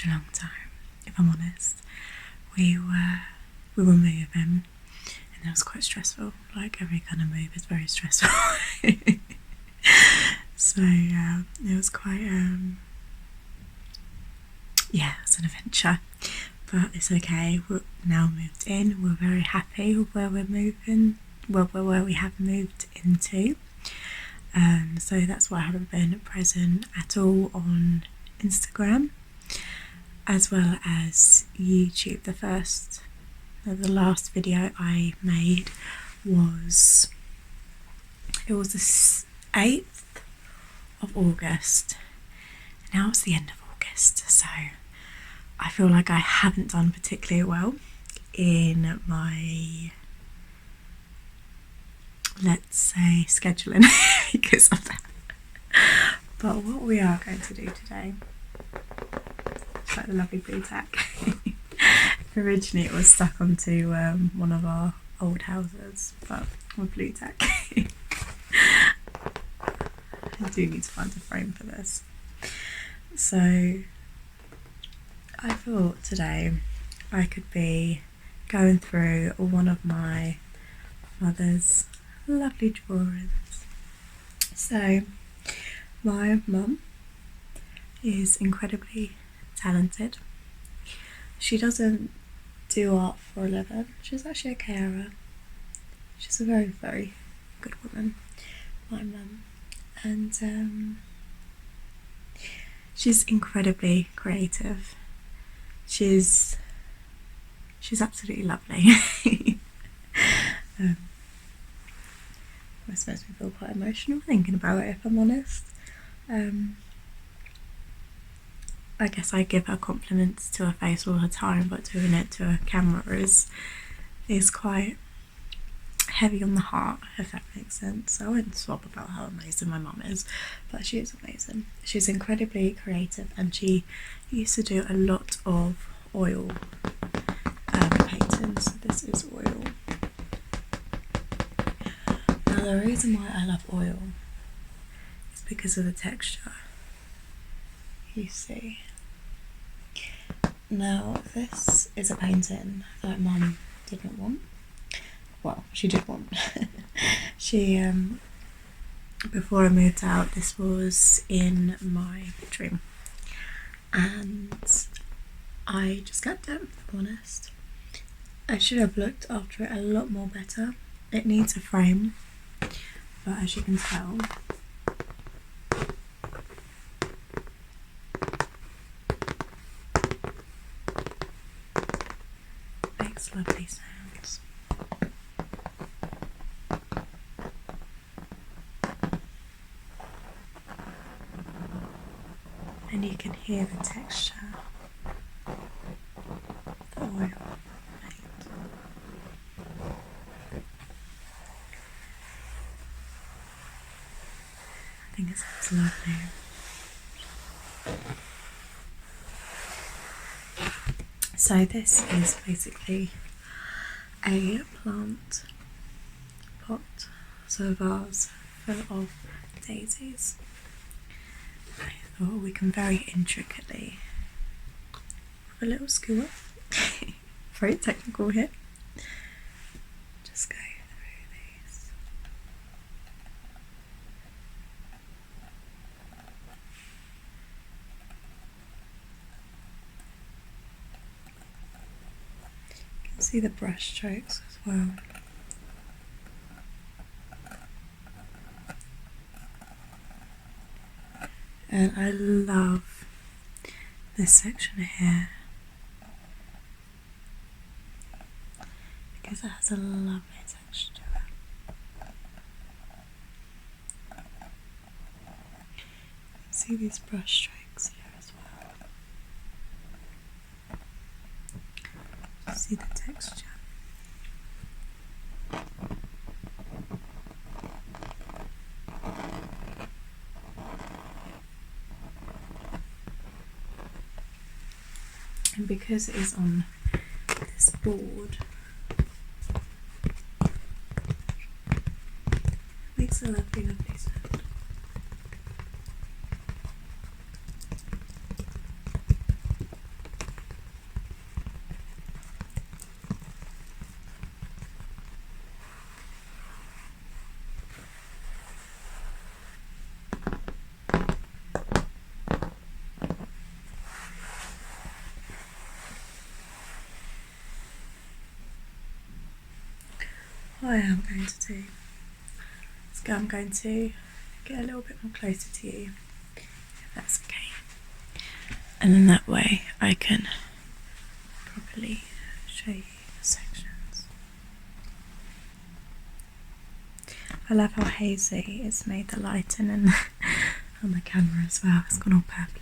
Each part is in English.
such a long time, if I'm honest. We were moving, and it was quite stressful. Like, every kind of move is very stressful. So it was quite yeah, it's an adventure, but it's okay. We're now moved in. We're very happy with where we're moving, where we have moved into. So that's why I haven't been present at all on Instagram, as well as YouTube. The last video I made was the 8th of August. Now it's the end of August, so I feel like I haven't done particularly well in my, let's say, scheduling because of that. But what we are going to do today, it's like the lovely blue tack. Originally it was stuck onto one of our old houses, but with blue tack. I do need to find a frame for this. So I thought today I could be going through one of my mother's lovely drawings. So my mum is incredibly talented. She doesn't do art for a living. She's actually a carer. She's a very, very good woman, my mum. And she's incredibly creative. She's absolutely lovely. This makes me feel quite emotional thinking about it, if I'm honest. I guess I give her compliments to her face all the time, but doing it to a camera is quite heavy on the heart, if that makes sense. So I won't swap about how amazing my mum is, but she is amazing. She's incredibly creative, and she used to do a lot of oil paintings. So this is oil. Now the reason why I love oil is because of the texture. You see. Now this is a painting that Mum didn't want. Well, she did want. She before I moved out, this was in my bedroom, and I just kept it, if I'm honest. I should have looked after it a lot more better. It needs a frame, but as you can tell, makes lovely sounds. And you can hear the texture of the oil paint. I think it's lovely. So this is basically a plant pot, so a vase full of daisies. I thought we can very intricately, with a little skewer, very technical here, just go through these. You can see the brush strokes as well. And I love this section here because it has a lovely texture to it. You can see these brush strokes here as well. See the texture. And because it is on this board, it makes a lovely, lovely sound. what I am going to do is I'm going to get a little bit more closer to you, if that's okay. And then that way I can properly show you the sections. I love how hazy it's made the lighting and on the camera as well. It's gone all purpley.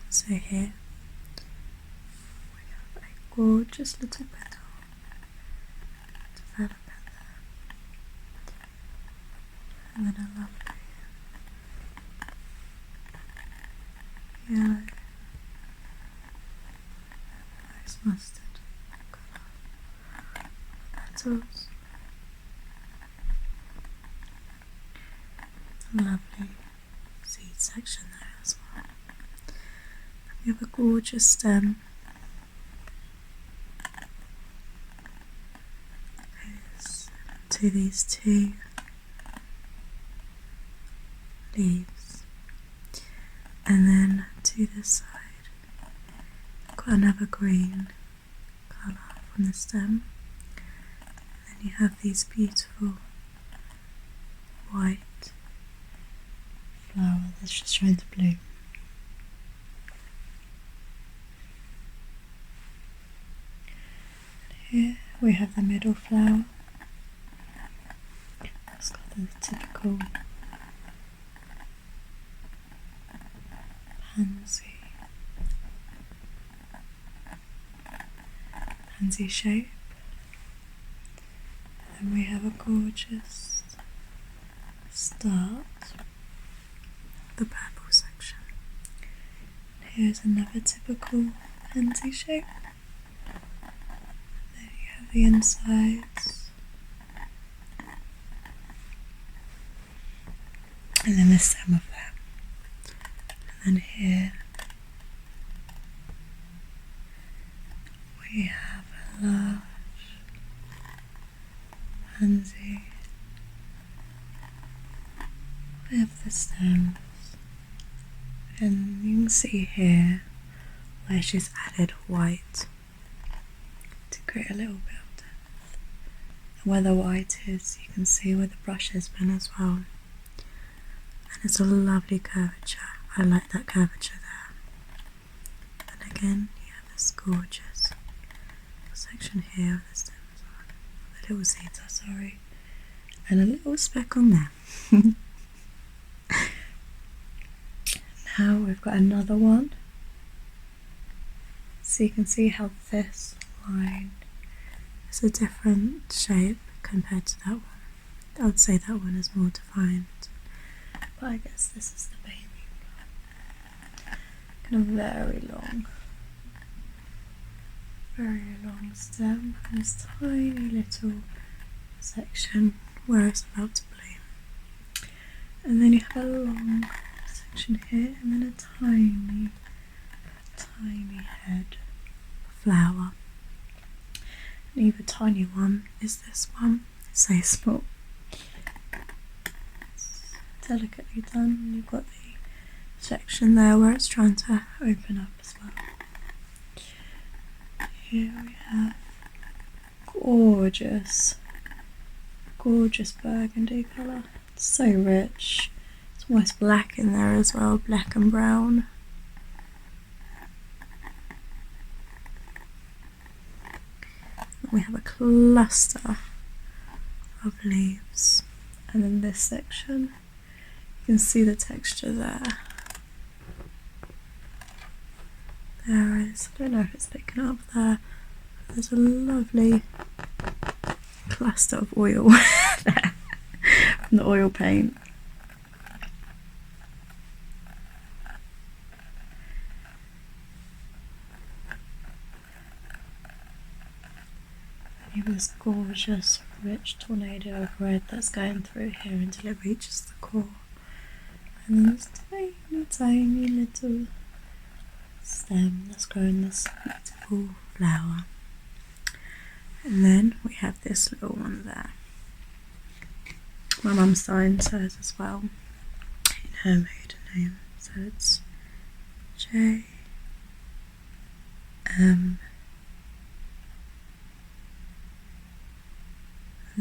So here we have a gorgeous little petal. Develop it there. And then a lovely yellow, nice mustard colour petals. Some lovely seed section there as well. We have a gorgeous stem. To these two leaves, and then to this side got another green colour from the stem, and then you have these beautiful white flower that's just trying to bloom. And here we have the middle flower. It's got the typical pansy shape. And we have a gorgeous start of the purple section. And here's another typical pansy shape. There you have the insides. And then the stem of that. And then here we have a large pansy with the stems, and you can see here where she's added white to create a little bit of depth. And where the white is, you can see where the brush has been as well. And it's a lovely curvature. I like that curvature there. And again, you have this gorgeous section here with the stems on, the little seeds are, sorry, and a little speck on there. Now we've got another one. So you can see how this line is a different shape compared to that one. I would say that one is more defined. But I guess this is the baby one. Kind of very long stem, and this tiny little section where it's about to bloom. And then you have a long section here, and then a tiny head flower. And the tiny one is this one. It's so small. Delicately done, and you've got the section there where it's trying to open up as well. Here we have gorgeous burgundy colour. It's so rich. It's almost black in there as well, black and brown. And we have a cluster of leaves, and then this section, you can see the texture there. There is, I don't know if it's picking up there, but there's a lovely cluster of oil there from the oil paint. You have this gorgeous, rich tornado of red that's going through here until it reaches the core. And then this tiny little stem that's growing this beautiful flower. And then we have this little one there. My mum signed hers as well in her maiden name, so it's J M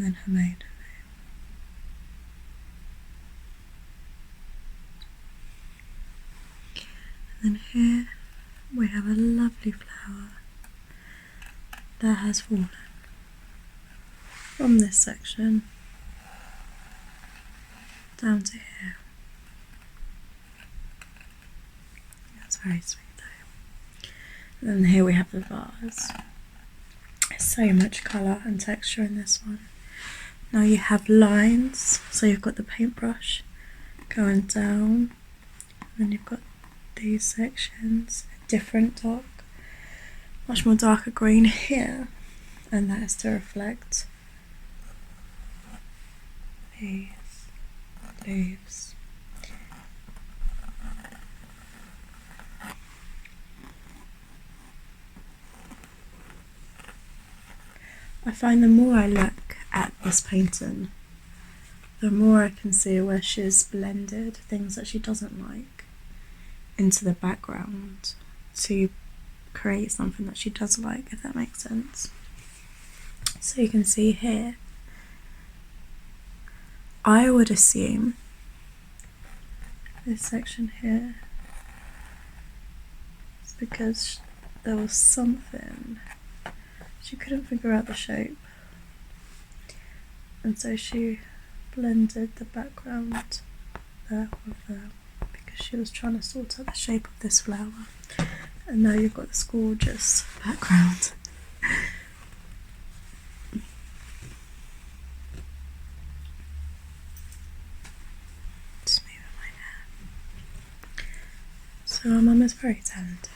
and then her maiden name. And then here we have a lovely flower that has fallen from this section down to here. That's very sweet though. And then here we have the vase. There's so much colour and texture in this one. Now you have lines, so you've got the paintbrush going down, and then you've got these sections, a different dark, much more darker green here, and that is to reflect these leaves. I find the more I look at this painting, the more I can see where she's blended things that she doesn't like into the background to create something that she does like, if that makes sense. So you can see here, I would assume this section here is because there was something she couldn't figure out the shape, and so she blended the background there with there because she was trying to sort out the shape of this flower. And now you've got this gorgeous background. Just moving my hair. So our mum is very talented.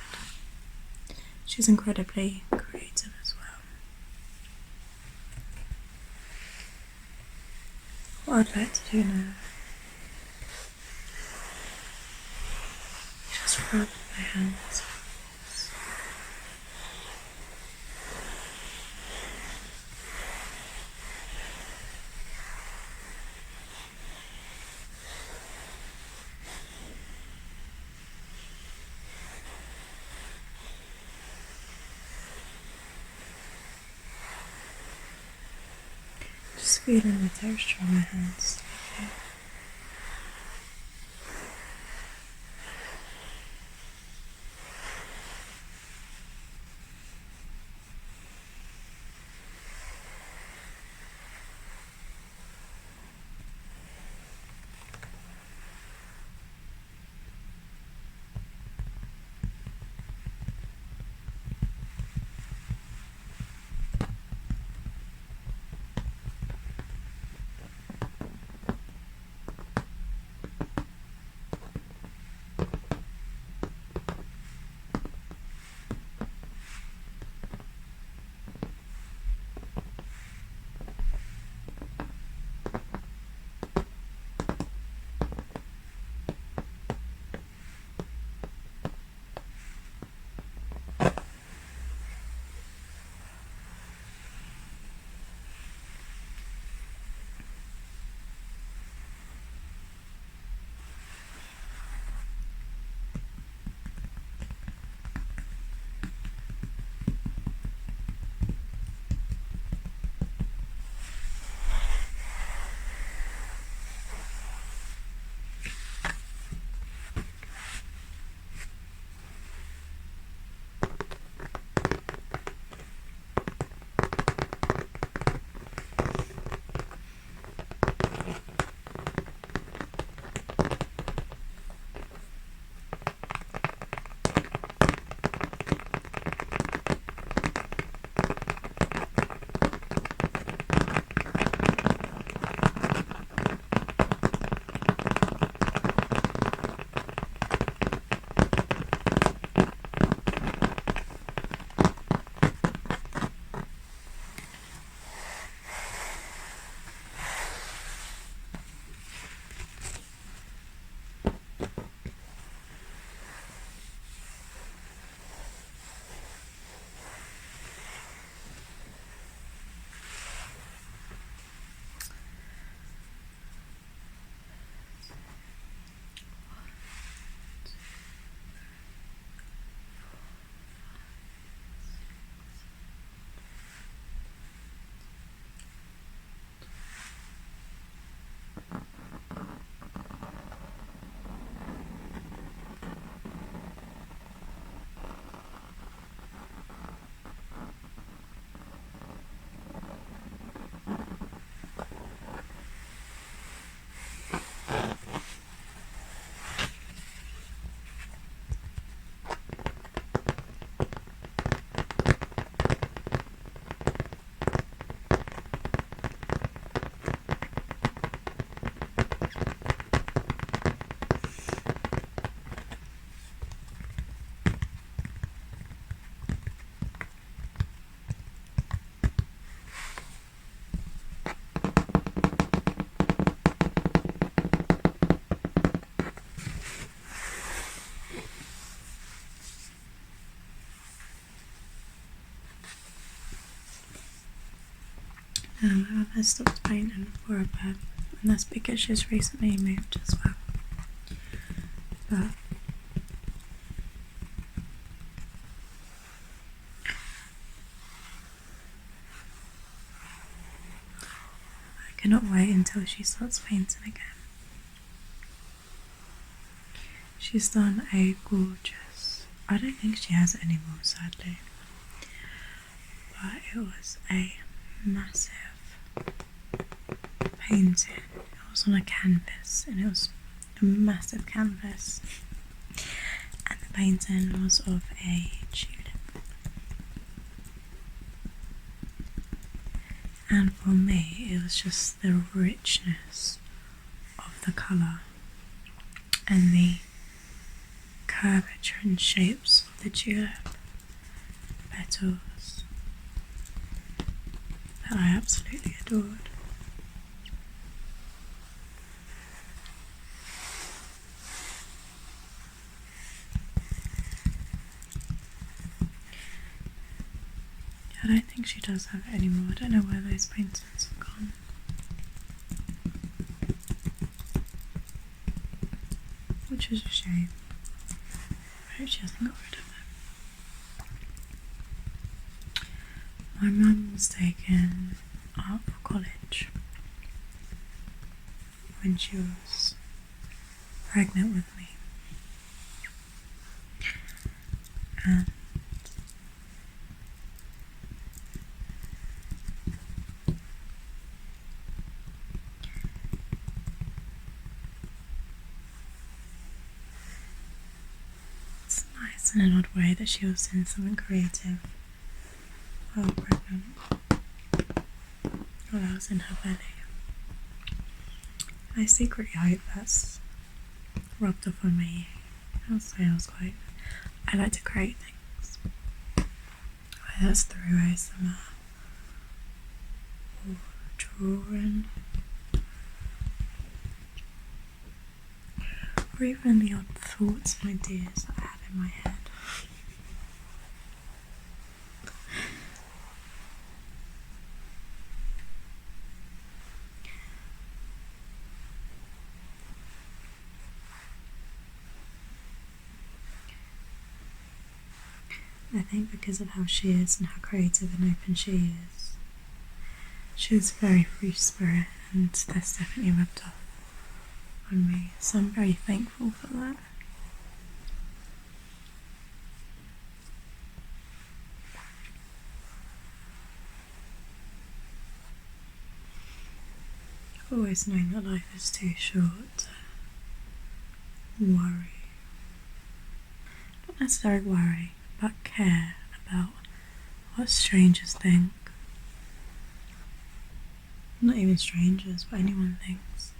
She's incredibly creative as well. What I'd like to do now, just rub my hands. Just feeling the texture on my hands. Okay. I stopped painting for a bit, and that's because she's recently moved as well. But I cannot wait until she starts painting again. She's done a gorgeous, I don't think she has it anymore sadly, but it was a massive painting. It was on a canvas, and it was a massive canvas, and the painting was of a tulip. And for me it was just the richness of the colour and the curvature and shapes of the tulip petals that I absolutely adored. I don't think she does have it anymore. I don't know where those paintings have gone. Which is a shame. I hope she hasn't got rid of it. My mum was taken out for college when she was pregnant with me. And it's nice in an odd way that she was doing something creative while pregnant. While I was in her belly. I secretly hope that's rubbed off on me. I like to create things. Whether that's through ASMR or drawing, or even the odd thoughts and ideas that I have in my head. I think because of how she is and how creative and open she is, she's a very free spirit, and that's definitely rubbed off on me, so I'm very thankful for that. I've always known that life is too short to worry. Not necessarily worry, but care about what strangers think. Not even strangers, but anyone thinks.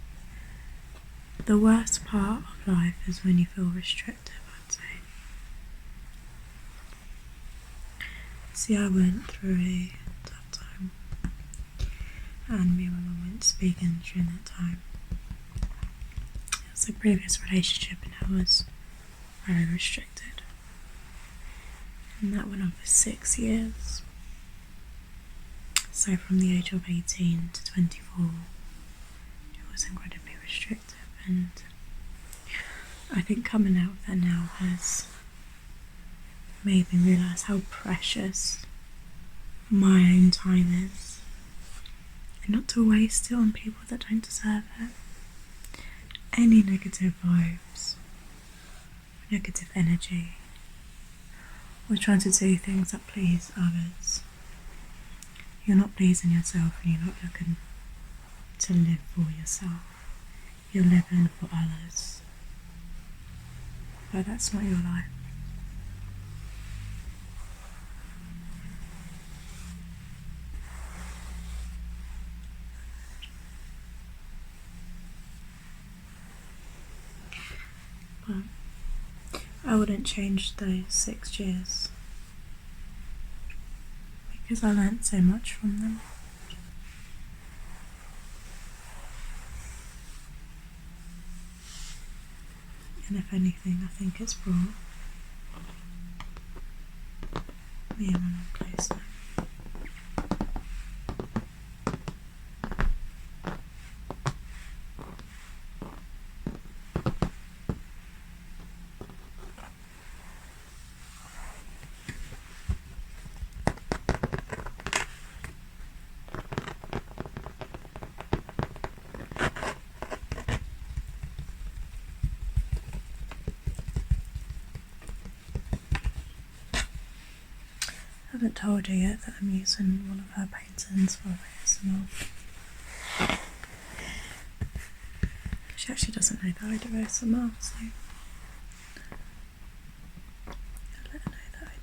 The worst part of life is when you feel restricted, I'd say. See, I went through a tough time, and me and my mum went speaking during that time. It was a previous relationship, and I was very restricted. And that went on for 6 years. So from the age of 18 to 24, it was incredibly restrictive, and I think coming out of that now has made me realise how precious my own time is, and not to waste it on people that don't deserve it. Any negative vibes, negative energy, or trying to do things that please others, you're not pleasing yourself, and you're not looking to live for yourself. You're living for others, but that's not your life. But I wouldn't change those 6 years, because I learnt so much from them. And if anything, I think it's brought me and my mum closer. haven't told her yet that I'm using one of her paintings for ASMR. She actually doesn't know that I do ASMR, so I'll let her know that I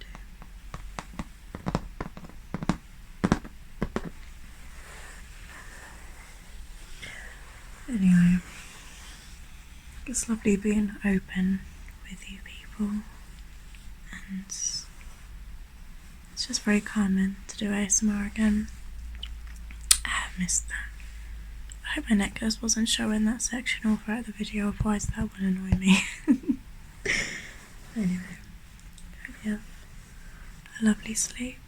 do. Anyway, it's lovely being open with you people, and it's just very calming to do ASMR again. I missed that. I hope my necklace wasn't showing that section all throughout the video, otherwise that would annoy me. Anyway, hope you have a lovely sleep,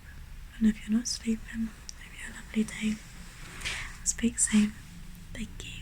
and if you're not sleeping, hope you have a lovely day. I'll speak soon. Thank you.